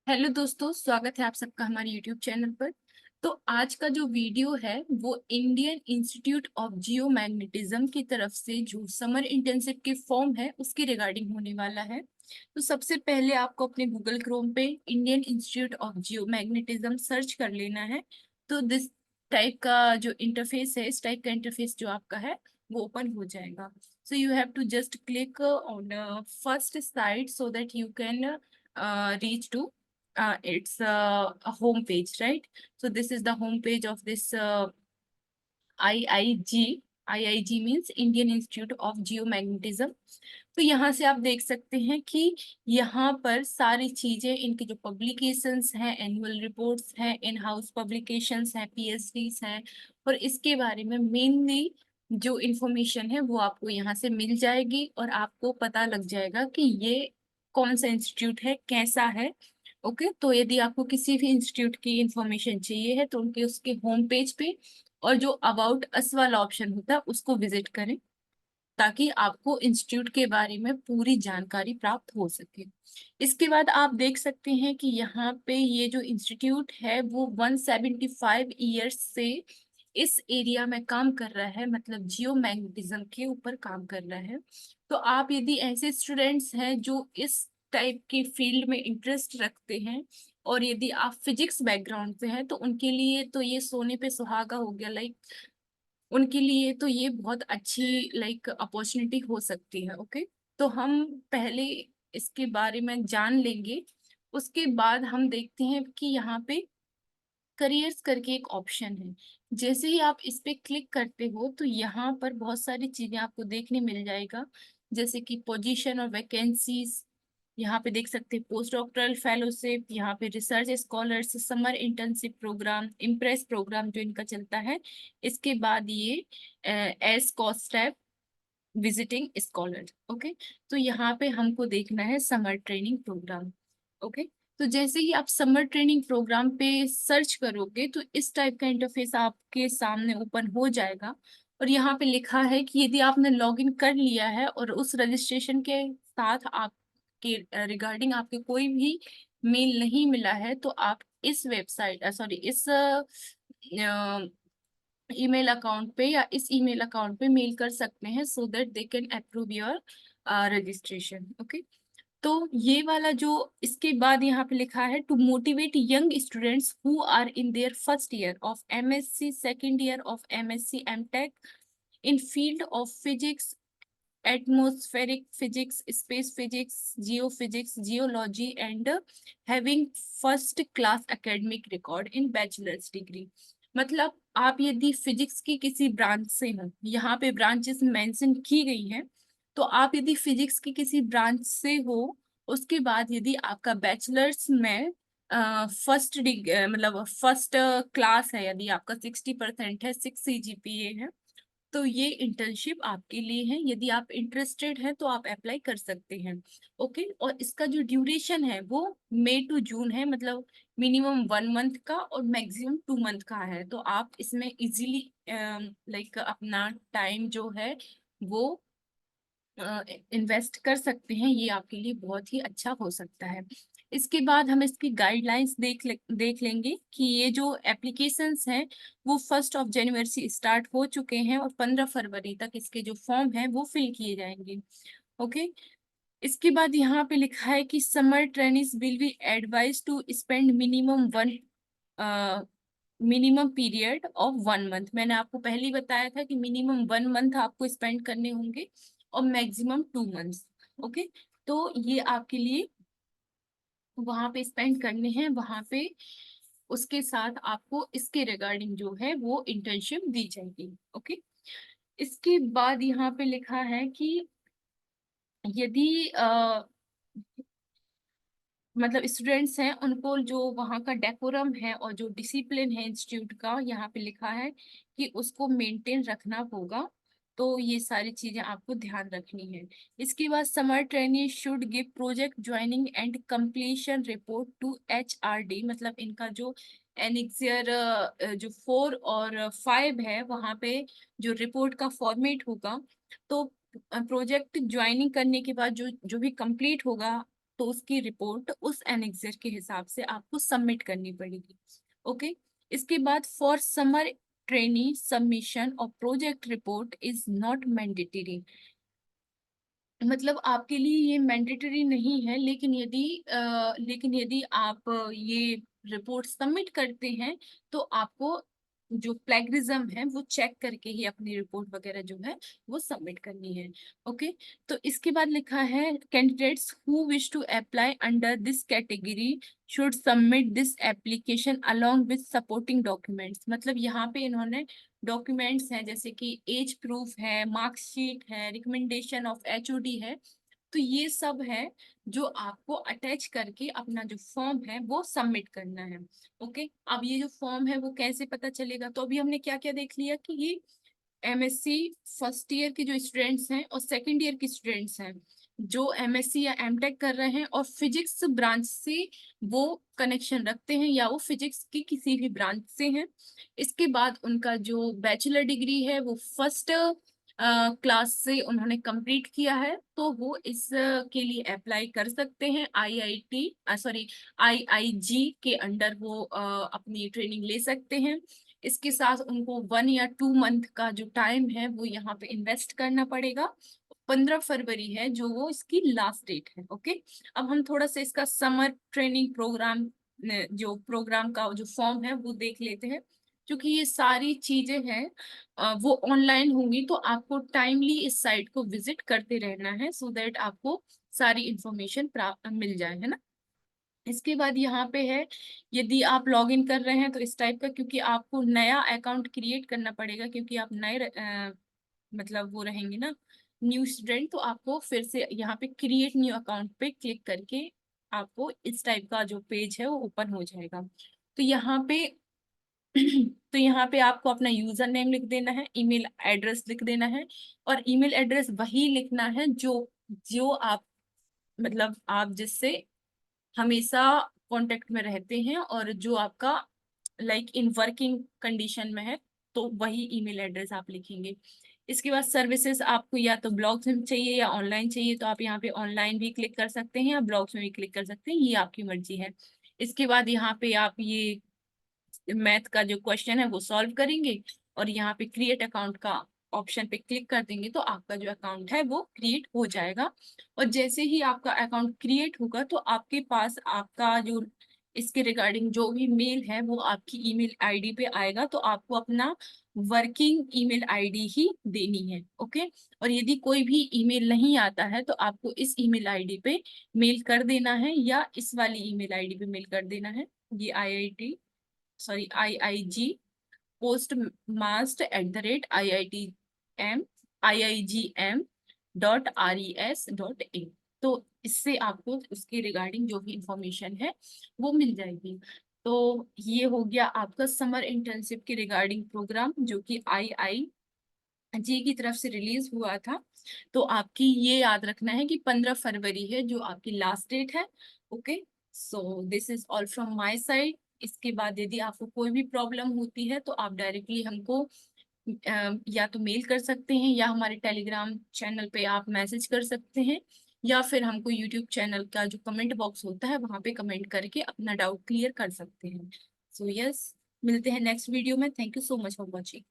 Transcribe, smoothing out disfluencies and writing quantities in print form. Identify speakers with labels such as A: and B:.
A: Hello दोस्तों, स्वागत है आप सबका हमारे यूट्यूब चैनल पर। तो आज का जो वीडियो है वो Indian institute of geo magnetism की तरफ से जो समर इंटर्नशिप के फॉर्म है उसके रिगार्डिंग होने वाला है। तो सबसे पहले आपको अपने गूगल क्रोम पे Indian institute of geo magnetism search कर लेना है। तो दिस टाइप का जो इंटरफेस है, इस टाइप का इंटरफेस जो आपका है वो ओपन हो जाएगा। So you have to just click on first site so that you can reach to it's a home page, right? So this is the home page of this IIG. IIG means Indian Institute of Geomagnetism. तो यहाँ से आप देख सकते हैं कि यहाँ पर सारी चीजें, इनकी जो पब्लिकेशंस हैं, एनुअल रिपोर्ट्स हैं, इन हाउस पब्लिकेशंस हैं, पीएचडीज हैं, और इसके बारे में मेनली जो इंफॉर्मेशन है वो आपको यहाँ से मिल जाएगी और आपको पता लग जाएगा कि ये कौन सा इंस्टीट्यूट है, कैसा है। ओके, तो यदि आपको किसी भी इंस्टीट्यूट की इंफॉर्मेशन चाहिए है तो उनके उसके होम पेज पे और जो अबाउट अस वाला ऑप्शन होता है उसको विजिट करें, ताकि आपको इंस्टीट्यूट के बारे में पूरी जानकारी प्राप्त हो सके। इसके बाद आप देख सकते हैं कि यहाँ पे ये जो इंस्टीट्यूट है वो 175 ईयर्स से इस एरिया में काम कर रहा है, मतलब जियो मैग्नेटिज्म के ऊपर काम कर रहा है। तो आप यदि ऐसे स्टूडेंट्स हैं जो इस टाइप के फील्ड में इंटरेस्ट रखते हैं और यदि आप फिजिक्स बैकग्राउंड से हैं तो उनके लिए तो ये सोने पे सुहागा हो गया। लाइक उनके लिए तो ये बहुत अच्छी लाइक अपॉर्चुनिटी हो सकती है। ओके, तो हम पहले इसके बारे में जान लेंगे। उसके बाद हम देखते हैं कि यहाँ पे करियर्स करके एक ऑप्शन है। जैसे ही आप इस पे क्लिक करते हो तो यहाँ पर बहुत सारी चीजें आपको देखने मिल जाएगा, जैसे कि पोजीशन और वैकेंसीज। यहाँ पे देख सकते हैं पोस्ट डॉक्टरल फेलोशिप, यहाँ पे research scholars, summer internship program, impress program जो इनका चलता है। इसके बाद ये एस कॉस्टैप विजिटिंग स्कॉलर। ओके, तो यहाँ पे हमको देखना है समर ट्रेनिंग प्रोग्राम। ओके, तो जैसे ही आप समर ट्रेनिंग प्रोग्राम पे सर्च करोगे तो इस टाइप का इंटरफेस आपके सामने ओपन हो जाएगा। और यहाँ पे लिखा है कि यदि आपने लॉगिन कर लिया है और उस रजिस्ट्रेशन के साथ आपके रिगार्डिंग आपके कोई भी मेल नहीं मिला है तो आप इस वेबसाइट सॉरी इस ईमेल अकाउंट पे या इस ईमेल अकाउंट पे मेल कर सकते हैं so that they can approve your registration. Okay, तो ये वाला जो इसके बाद यहाँ पे लिखा है to motivate young students who are in their first year of MSc, second year of MSc MTech in field of physics, atmospheric physics, space physics, geophysics, geology, and having first class academic record in bachelor's degree। मतलब आप यदि physics की किसी branch से हो, यहाँ पे branches mention की गई हैं, तो आप यदि फिजिक्स की किसी ब्रांच से हो, उसके बाद यदि आपका बैचलर्स में फर्स्ट मतलब फर्स्ट क्लास है, यदि आपका 60% है, 6 CGPA है, तो ये इंटर्नशिप आपके लिए है। यदि आप इंटरेस्टेड हैं तो आप अप्लाई कर सकते हैं। ओके, और इसका जो ड्यूरेशन है वो मई टू जून है, मतलब मिनिमम 1 मंथ का और मैक्सिमम 2 मंथ का है। तो आप इसमें इजीली लाइक अपना टाइम जो है वो इन्वेस्ट कर सकते हैं। ये आपके लिए बहुत ही अच्छा हो सकता है। इसके बाद हम इसकी गाइडलाइंस देख लेंगे कि ये जो एप्लीकेशंस हैं वो 1 जनवरी से स्टार्ट हो चुके हैं और 15 फरवरी तक इसके जो फॉर्म है वो फिल किए जाएंगे। ओके, इसके बाद यहाँ पे लिखा है कि summer trainees will be advised to spend minimum period of 1 month. मैंने आपको पहले ही बताया था कि मिनिमम 1 मंथ आपको स्पेंड करने होंगे और मैक्सिमम 2 मंथ्स। ओके, तो ये आपके लिए वहां पे स्पेंड करने हैं, वहां पे उसके साथ आपको इसके रिगार्डिंग जो है वो इंटर्नशिप दी जाएगी। ओके, इसके बाद यहाँ पे लिखा है कि यदि मतलब स्टूडेंट्स हैं उनको जो वहाँ का डेकोरम है और जो डिसिप्लिन है इंस्टीट्यूट का, यहाँ पे लिखा है कि उसको मेंटेन रखना होगा। तो ये सारी चीजें आपको ध्यान रखनी है। इसके बाद summer trainee should give project joining and completion report to HRD, मतलब इनका जो एनेक्सियर जो 4 और 5 है वहाँ पे जो रिपोर्ट का फॉर्मेट होगा। तो प्रोजेक्ट ज्वाइनिंग करने के बाद जो जो भी कंप्लीट होगा तो उसकी रिपोर्ट उस एनेक्सर के हिसाब से आपको सबमिट करनी पड़ेगी। ओके। इसके बाद फॉर समर ट्रेनी सबमिशन और project report is not mandatory, मतलब आपके लिए ये मैंडेटरी नहीं है, लेकिन यदि आप ये रिपोर्ट सबमिट करते हैं तो आपको जो प्लेगरिज्म है वो चेक करके ही अपनी रिपोर्ट वगैरह जो है वो सबमिट करनी है। ओके। तो इसके बाद लिखा है candidates who wish to apply under this category should submit this application along with supporting documents, मतलब यहाँ पे इन्होंने डॉक्यूमेंट्स हैं जैसे कि एज प्रूफ है, मार्कशीट है, रिकमेंडेशन ऑफ एचओडी है, तो ये सब है जो आपको अटैच करके अपना जो फॉर्म है वो सबमिट करना है। ओके। अब ये जो फॉर्म है वो कैसे पता चलेगा, तो अभी हमने क्या क्या देख लिया कि ये एमएससी फर्स्ट ईयर के जो स्टूडेंट्स हैं और सेकंड ईयर के स्टूडेंट्स हैं जो एमएससी या एमटेक कर रहे हैं और फिजिक्स ब्रांच से वो कनेक्शन रखते हैं या वो फिजिक्स की किसी भी ब्रांच से हैं। इसके बाद उनका जो बैचलर डिग्री है वो फर्स्ट क्लास से उन्होंने कंप्लीट किया है, तो वो इस के लिए अप्लाई कर सकते हैं आईआईजी के अंडर वो अपनी ट्रेनिंग ले सकते हैं। इसके साथ उनको 1 या 2 मंथ का जो टाइम है वो यहाँ पे इन्वेस्ट करना पड़ेगा। 15 फरवरी है जो वो इसकी लास्ट डेट है। ओके। अब हम थोड़ा सा इसका समर ट्रेनिंग प्रोग्राम जो प्रोग्राम का जो फॉर्म है वो देख लेते हैं। क्योंकि ये सारी चीजें हैं वो ऑनलाइन होंगी, तो आपको टाइमली इस साइट को विजिट करते रहना है सो दैट आपको सारी इंफॉर्मेशन प्राप्त मिल जाए, है ना। इसके बाद यहाँ पे है यदि आप लॉग इन कर रहे हैं तो इस टाइप का, क्योंकि आपको नया अकाउंट क्रिएट करना पड़ेगा क्योंकि आप नए मतलब वो रहेंगे ना न्यू स्टूडेंट, तो आपको फिर से यहाँ पे क्रिएट न्यू अकाउंट पे क्लिक करके आपको इस टाइप का जो पेज है वो ओपन हो जाएगा। तो यहाँ पे तो यहाँ पे आपको अपना यूजर नेम लिख देना है, ईमेल एड्रेस लिख देना है, और ईमेल एड्रेस वही लिखना है जो जो आप मतलब आप जिससे हमेशा कांटेक्ट में रहते हैं और जो आपका लाइक इन वर्किंग कंडीशन में है, तो वही ईमेल एड्रेस आप लिखेंगे। इसके बाद सर्विसेज आपको या तो ब्लॉग्स में चाहिए या ऑनलाइन चाहिए, तो आप यहाँ पे ऑनलाइन भी क्लिक कर सकते हैं या ब्लॉग्स में भी क्लिक कर सकते हैं, ये आपकी मर्जी है। इसके बाद यहाँ पे आप ये मैथ का जो क्वेश्चन है वो सॉल्व करेंगे और यहाँ पे क्रिएट अकाउंट का ऑप्शन पे क्लिक कर देंगे तो आपका जो अकाउंट है वो क्रिएट हो जाएगा। और जैसे ही आपका अकाउंट क्रिएट होगा तो आपके पास आपका जो इसके रिगार्डिंग जो भी मेल है वो आपकी ईमेल आईडी पे आएगा, तो आपको अपना वर्किंग ईमेल आईडी ही देनी है। ओके। और यदि कोई भी ईमेल नहीं आता है तो आपको इस ईमेल आईडी पे मेल कर देना है या इस वाली ईमेल आईडी पे मेल कर देना है। ये IIG पोस्ट मास्ट @IIGM.RES.in, तो इससे आपको उसके रिगार्डिंग जो भी इंफॉर्मेशन है वो मिल जाएगी। तो ये हो गया आपका समर इंटर्नशिप के रिगार्डिंग प्रोग्राम जो कि IIG की तरफ से रिलीज हुआ था। तो आपकी ये याद रखना है कि 15 फरवरी है जो आपकी लास्ट डेट है। Okay. So this is all from my side. इसके बाद यदि आपको कोई भी प्रॉब्लम होती है तो आप डायरेक्टली हमको या तो मेल कर सकते हैं या हमारे टेलीग्राम चैनल पे आप मैसेज कर सकते हैं, या फिर हमको यूट्यूब चैनल का जो कमेंट बॉक्स होता है वहां पे कमेंट करके अपना डाउट क्लियर कर सकते हैं। सो यस, मिलते हैं नेक्स्ट वीडियो में। Thank you so much for watching.